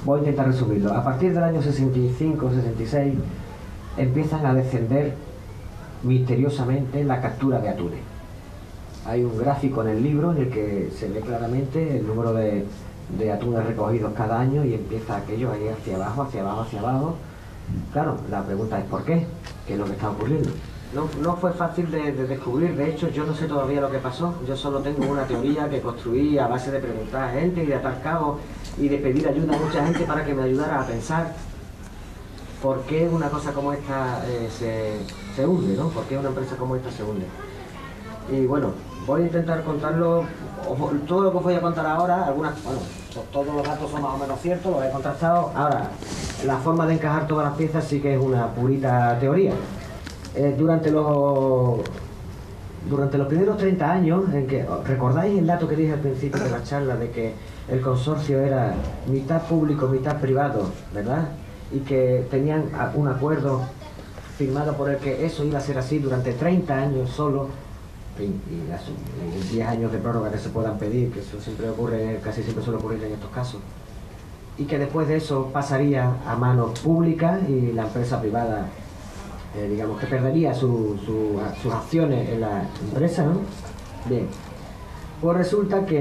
voy a intentar resumirlo. A partir del año 65, 66, empiezan a descender misteriosamente la captura de atunes. Hay un gráfico en el libro en el que se ve claramente el número de atunes recogidos cada año y empieza aquello a ir hacia abajo, hacia abajo, hacia abajo. Claro, la pregunta es ¿por qué? ¿Qué es lo que está ocurriendo? No fue fácil de descubrir. De hecho, yo no sé todavía lo que pasó. Yo solo tengo una teoría que construí a base de preguntar a gente y de atar cabos y de pedir ayuda a mucha gente para que me ayudara a pensar por qué una cosa como esta se hunde, ¿no? ¿Por qué una empresa como esta se hunde? Y bueno, voy a intentar contarlo, todo lo que os voy a contar ahora, todos los datos son más o menos ciertos, los he contrastado. Ahora, la forma de encajar todas las piezas sí que es una purita teoría. Durante los primeros 30 años, ¿recordáis el dato que dije al principio de la charla de que el consorcio era mitad público, mitad privado, ¿verdad? Y que tenían un acuerdo firmado por el que eso iba a ser así durante 30 años solo, y 10 años de prórroga que se puedan pedir, que eso siempre ocurre, casi siempre suele ocurrir en estos casos, y que después de eso pasaría a manos públicas y la empresa privada, digamos que perdería sus acciones en la empresa, ¿no? Bien, pues resulta que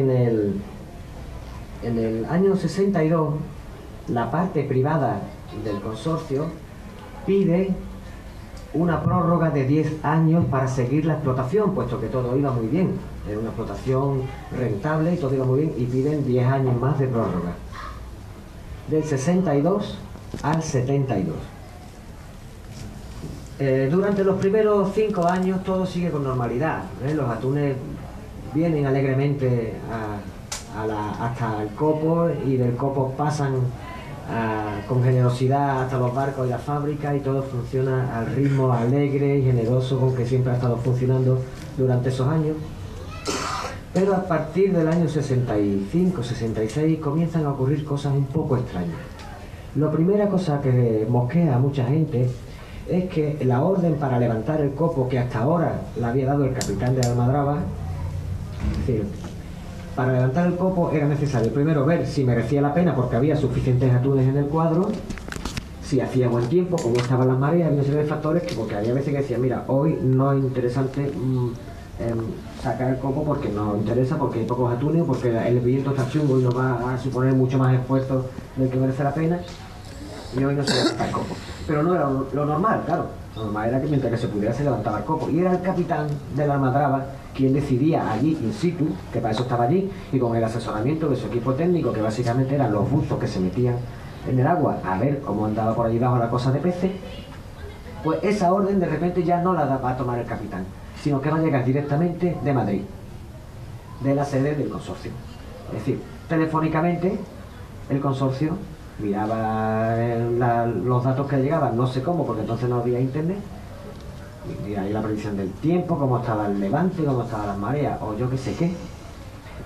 en el año 62 la parte privada del consorcio pide una prórroga de 10 años para seguir la explotación, puesto que todo iba muy bien, era una explotación rentable y todo iba muy bien, y piden 10 años más de prórroga, del 62 al 72. Durante los primeros 5 años todo sigue con normalidad, los atunes vienen alegremente hasta el copo, y del copo pasan con generosidad hasta los barcos y las fábricas, y todo funciona al ritmo alegre y generoso con que siempre ha estado funcionando durante esos años. Pero a partir del año 65, 66 comienzan a ocurrir cosas un poco extrañas. La primera cosa que mosquea a mucha gente es que la orden para levantar el copo, que hasta ahora la había dado el capitán de Almadraba, es decir, para levantar el copo era necesario primero ver si merecía la pena porque había suficientes atunes en el cuadro, si hacía buen tiempo, cómo estaban las mareas, había una serie de factores porque había veces que decían, mira, hoy no es interesante sacar el copo porque no interesa, porque hay pocos atunes, porque el viento está chungo y nos va a suponer mucho más esfuerzo del que merece la pena, y hoy no se levanta el copo. Pero no era lo normal, claro. Lo normal era que mientras que se pudiera se levantaba el copo. Y era el capitán de la Almadraba quien decidía allí in situ, que para eso estaba allí, y con el asesoramiento de su equipo técnico, que básicamente eran los buzos que se metían en el agua a ver cómo andaba por allí abajo la cosa de peces, pues esa orden de repente ya no la va a tomar el capitán, sino que va a llegar directamente de Madrid, de la sede del consorcio. Es decir, telefónicamente el consorcio miraba los datos que llegaban, no sé cómo, porque entonces no había internet, y ahí la predicción del tiempo, cómo estaba el levante, cómo estaban las mareas, o yo qué sé qué.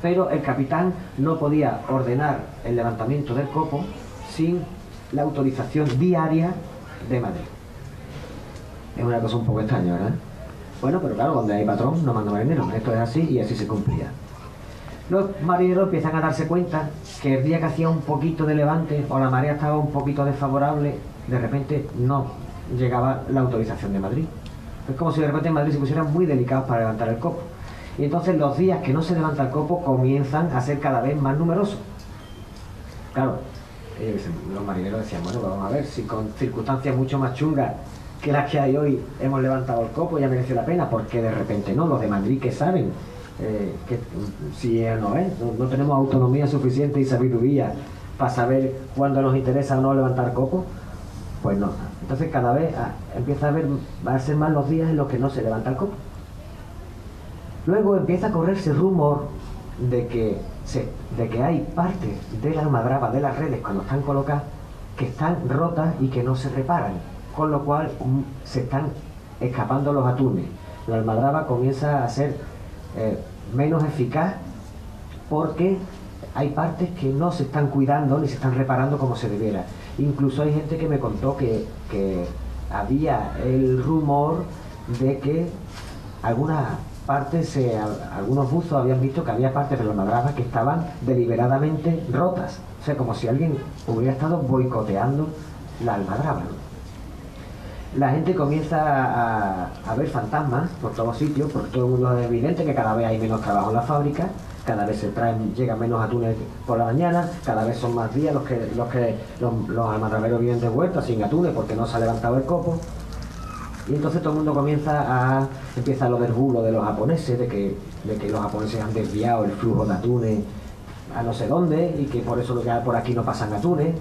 Pero el capitán no podía ordenar el levantamiento del copo sin la autorización diaria de Madrid. Es una cosa un poco extraña, ¿verdad? Bueno, pero claro, donde hay patrón no manda marinero. Esto es así y así se cumplía. Los marineros empiezan a darse cuenta que el día que hacía un poquito de levante o la marea estaba un poquito desfavorable, de repente no llegaba la autorización de Madrid. Es como si de repente en Madrid se pusieran muy delicados para levantar el copo. Y entonces los días que no se levanta el copo comienzan a ser cada vez más numerosos. Claro, los marineros decían, bueno, vamos a ver, si con circunstancias mucho más chungas que las que hay hoy hemos levantado el copo, ya mereció la pena, porque de repente no, los de Madrid que saben que si no es, no tenemos autonomía suficiente y sabiduría para saber cuándo nos interesa o no levantar copo, pues no. Entonces cada vez empieza a ser más los días en los que no se levanta el copo. Luego empieza a correrse rumor de que hay partes de la Almadraba, de las redes cuando están colocadas, que están rotas y que no se reparan, con lo cual se están escapando los atunes. La Almadraba comienza a ser menos eficaz porque hay partes que no se están cuidando ni se están reparando como se debiera. Incluso hay gente que me contó que había el rumor de que algunas partes, algunos buzos habían visto que había partes de la Almadraba que estaban deliberadamente rotas. O sea, como si alguien hubiera estado boicoteando la almadraba, ¿no? La gente comienza a ver fantasmas por todos sitios, porque todo el mundo es evidente que cada vez hay menos trabajo en la fábrica, cada vez llegan menos atunes por la mañana, cada vez son más días los almadraberos vienen de vuelta sin atunes porque no se ha levantado el copo. Y entonces todo el mundo empieza lo del bulo de los japoneses, de que los japoneses han desviado el flujo de atunes a no sé dónde y que por eso por aquí no pasan atunes.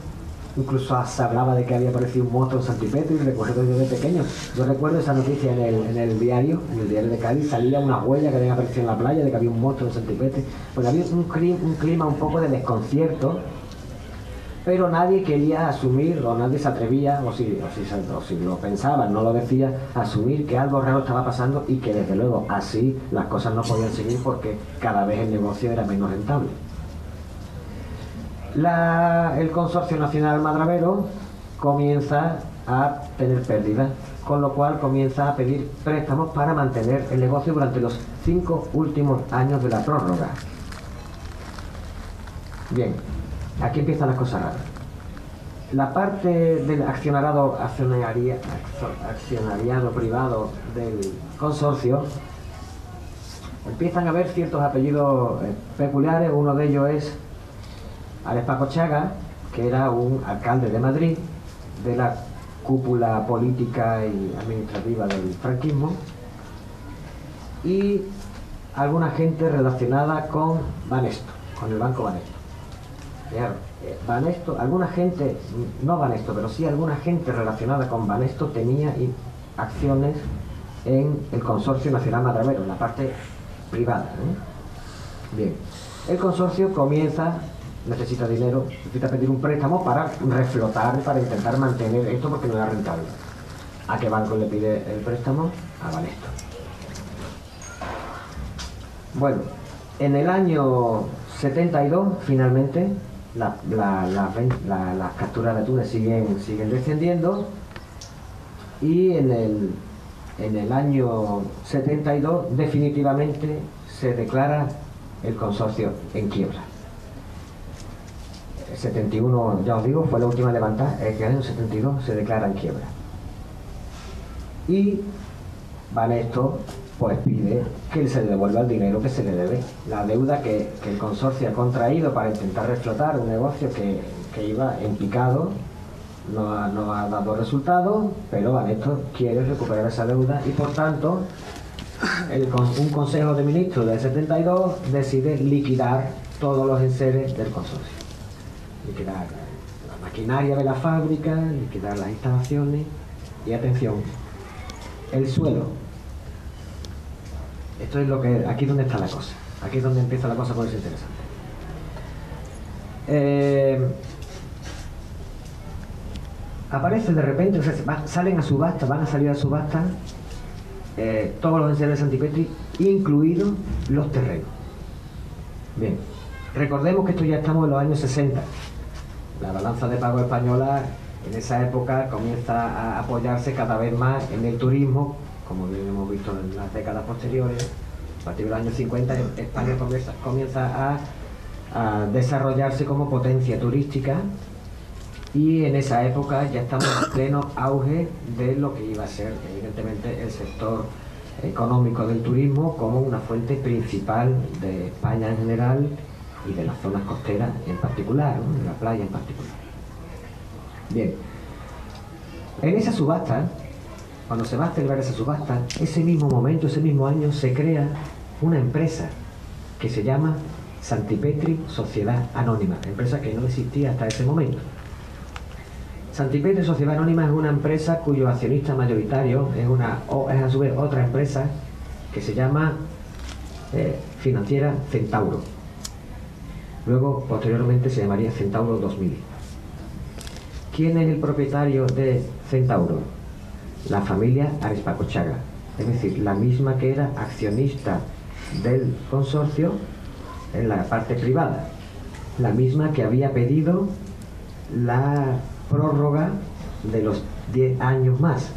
Incluso se hablaba de que había aparecido un monstruo en Santipetri, recuerdo desde pequeño. Yo recuerdo esa noticia en el diario de Cádiz, salía una huella que había aparecido en la playa de que había un monstruo en Santipetri. Pues había un clima un poco de desconcierto, pero nadie quería asumir, o nadie se atrevía, o si lo pensaba, no lo decía, asumir que algo raro estaba pasando y que desde luego así las cosas no podían seguir porque cada vez el negocio era menos rentable. El Consorcio Nacional Almadravero comienza a tener pérdidas, con lo cual comienza a pedir préstamos para mantener el negocio durante los 5 últimos años de la prórroga. Bien, aquí empiezan las cosas raras. La parte del accionariado privado del consorcio empiezan a haber ciertos apellidos peculiares. Uno de ellos es Arespacochaga, que era un alcalde de Madrid, de la cúpula política y administrativa del franquismo, y alguna gente relacionada con Banesto, con el Banco Banesto. Banesto, alguna gente, no Banesto, pero sí alguna gente relacionada con Banesto tenía acciones en el Consorcio Nacional Almadravero, en la parte privada, ¿eh? Bien, el consorcio necesita dinero, necesita pedir un préstamo para reflotar, para intentar mantener esto porque no era rentable. ¿A qué banco le pide el préstamo? A Banesto. Bueno, en el año 72, finalmente, las capturas de atunes siguen descendiendo, y en el año 72 definitivamente se declara el consorcio en quiebra. El 71, ya os digo, fue la última levantada. En el año 72 se declara en quiebra. Y Banesto pues pide que se le devuelva el dinero que se le debe, la deuda que el consorcio ha contraído para intentar reflotar un negocio que iba en picado. No ha dado resultado, pero Banesto quiere recuperar esa deuda y por tanto un consejo de ministros del 72 decide liquidar todos los enseres del consorcio. Liquidar la maquinaria de la fábrica, liquidar las instalaciones y, atención, el suelo. Esto es aquí donde está la cosa. Aquí es donde empieza la cosa a ponerse interesante. Aparecen de repente, o sea, salen a subasta, van a salir a subasta todos los enseres de Santipetri, incluidos los terrenos. Bien, recordemos que esto ya estamos en los años 60. La balanza de pago española en esa época comienza a apoyarse cada vez más en el turismo, como bien hemos visto en las décadas posteriores. A partir de los años 50 España comienza a desarrollarse como potencia turística, y en esa época ya estamos en pleno auge de lo que iba a ser evidentemente el sector económico del turismo como una fuente principal de España en general y de las zonas costeras en particular, ¿no? De la playa en particular. Bien, en esa subasta, cuando se va a celebrar esa subasta, ese mismo momento, ese mismo año, se crea una empresa que se llama Santipetri Sociedad Anónima, empresa que no existía hasta ese momento. Santipetri Sociedad Anónima es una empresa cuyo accionista mayoritario es a su vez otra empresa que se llama Financiera Centauro. Luego, posteriormente, se llamaría Centauro 2000. ¿Quién es el propietario de Centauro? La familia Arespacochaga, es decir, la misma que era accionista del consorcio en la parte privada, la misma que había pedido la prórroga de los 10 años más.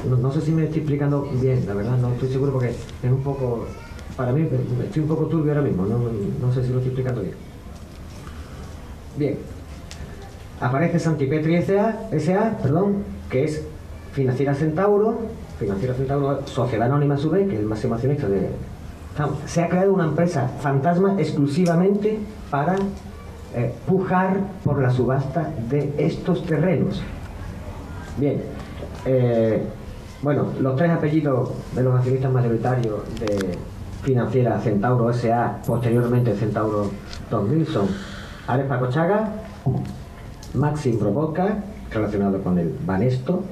No sé si me estoy explicando bien, la verdad no estoy seguro porque es un poco, para mí estoy un poco turbio ahora mismo, no sé si lo estoy explicando bien. Bien, aparece Santipetri S.A., que es Financiera Centauro, sociedad anónima a su vez, que es el máximo accionista de... Se ha creado una empresa fantasma exclusivamente para pujar por la subasta de estos terrenos. Bien, bueno, los tres apellidos de los accionistas mayoritarios de Financiera Centauro S.A., posteriormente Centauro 2000, son Alex Pacochaga, Maxim Brobotka, relacionado con el Banesto,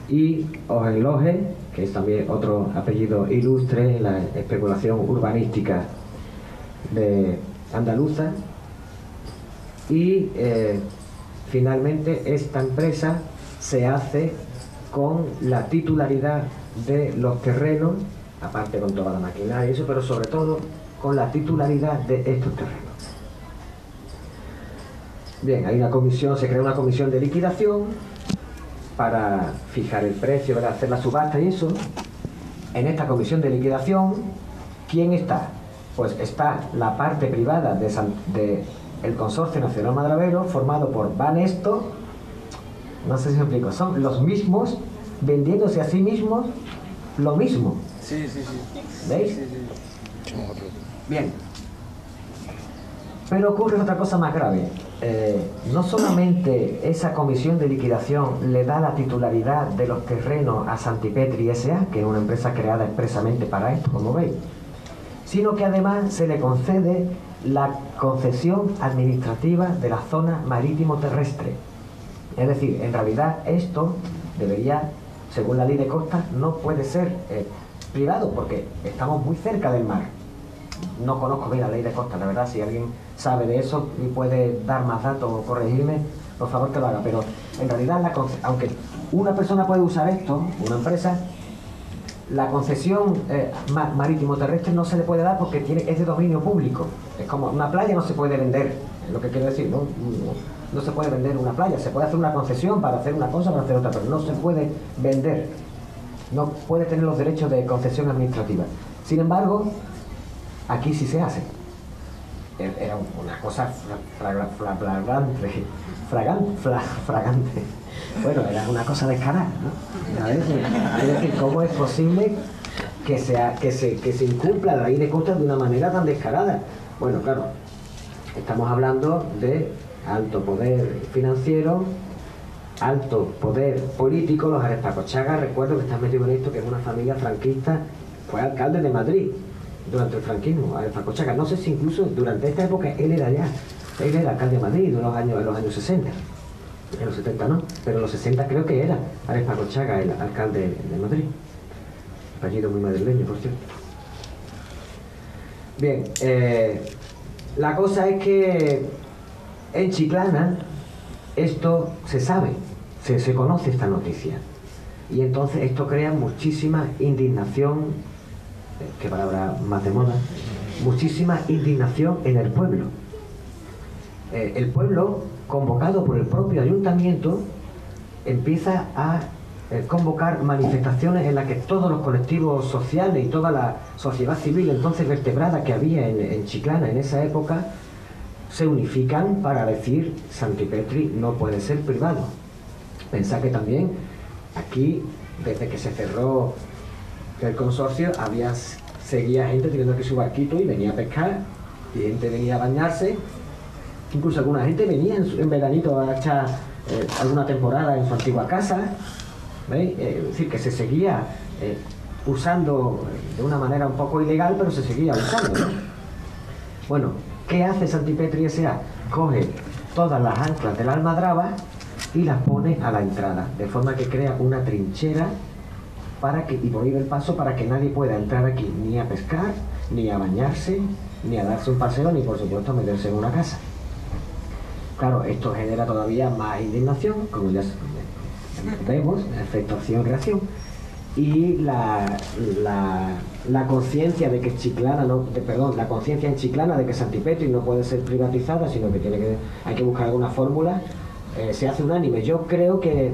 y Ogen Loge, que es también otro apellido ilustre en la especulación urbanística de andaluza. Y finalmente esta empresa se hace con la titularidad de los terrenos, aparte con toda la maquinaria y eso, pero sobre todo con la titularidad de estos terrenos. Bien, hay una comisión, se crea una comisión de liquidación para fijar el precio, ¿verdad?, hacer la subasta y eso. En esta comisión de liquidación, ¿quién está? Pues está la parte privada del Consorcio Nacional Madravero, formado por Banesto, no sé si me explico, son los mismos vendiéndose a sí mismos lo mismo. Sí. ¿Veis? Sí. Bien. Pero ocurre otra cosa más grave. No solamente esa comisión de liquidación le da la titularidad de los terrenos a Santipetri S.A., que es una empresa creada expresamente para esto, como veis, sino que además se le concede la concesión administrativa de la zona marítimo terrestre. Es decir, en realidad esto debería, según la ley de costas, no puede ser privado, porque estamos muy cerca del mar. No conozco bien la ley de costas, la verdad. Si alguien sabe de eso y puede dar más datos o corregirme, por favor que lo haga. Pero en realidad, aunque una persona puede usar esto, una empresa, la concesión marítimo terrestre no se le puede dar porque es de dominio público. Es como una playa, no se puede vender, es lo que quiero decir, no se puede vender una playa. Se puede hacer una concesión para hacer una cosa, para hacer otra, pero no se puede vender, no puede tener los derechos de concesión administrativa. Sin embargo, aquí sí se hace. Era una cosa fragante. Bueno, era una cosa descarada, ¿no? Es decir, ¿cómo es posible que se incumpla la ley de costas de una manera tan descarada? Bueno, claro, estamos hablando de alto poder financiero, alto poder político. Los Alex Pacochaga, recuerdo que están metidos en esto, que es una familia franquista, fue alcalde de Madrid durante el franquismo, Alex Pacochaga. No sé si incluso durante esta época él era alcalde de Madrid en los años 60. En los 70 no, pero en los 60 creo que era Alex Pacochaga el alcalde de Madrid. Apellido muy madrileño, por cierto. Bien, la cosa es que en Chiclana esto se sabe, se conoce esta noticia. Y entonces esto crea muchísima indignación, qué palabra más de moda, muchísima indignación en el pueblo. El pueblo, convocado por el propio ayuntamiento, empieza a convocar manifestaciones en las que todos los colectivos sociales y toda la sociedad civil entonces vertebrada que había en Chiclana en esa época se unifican para decir Santipetri no puede ser privado. Pensad que también aquí, desde que se cerró el consorcio, seguía gente teniendo que su barquito y venía a pescar, y gente venía a bañarse. Incluso alguna gente venía en veranito a echar alguna temporada en su antigua casa. ¿Veis? Es decir, que se seguía usando de una manera un poco ilegal, pero se seguía usando, ¿no? Bueno, ¿qué hace Santipetri S.A.? Coge todas las anclas de la almadraba y las pone a la entrada, de forma que crea una trinchera y prohíbe el paso para que nadie pueda entrar aquí ni a pescar, ni a bañarse, ni a darse un paseo, ni por supuesto a meterse en una casa. Claro, esto genera todavía más indignación, como ya vemos, efecto acción-reacción, y la conciencia de que Chiclana la conciencia en Chiclana de que Santipetri no puede ser privatizada, sino que hay que buscar alguna fórmula, se hace unánime. Yo creo que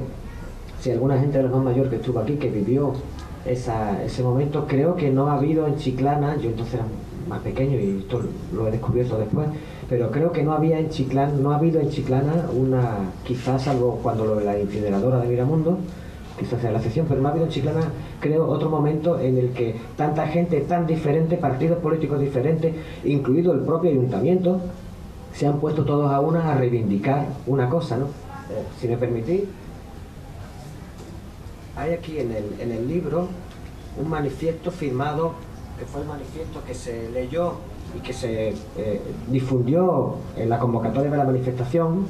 si alguna gente de los más mayor que estuvo aquí, que vivió ese momento, creo que no ha habido en Chiclana, yo entonces era más pequeño y esto lo he descubierto después, pero creo que no había en Chiclana, no ha habido en Chiclana una, quizás salvo cuando lo de la incineradora de Miramundo, quizás sea la excepción, pero no ha habido en Chiclana, creo, otro momento en el que tanta gente tan diferente, partidos políticos diferentes, incluido el propio ayuntamiento, se han puesto todos a una a reivindicar una cosa, ¿no? Si me permitís, hay aquí en el libro un manifiesto firmado, que fue el manifiesto que se leyó y que se difundió en la convocatoria de la manifestación,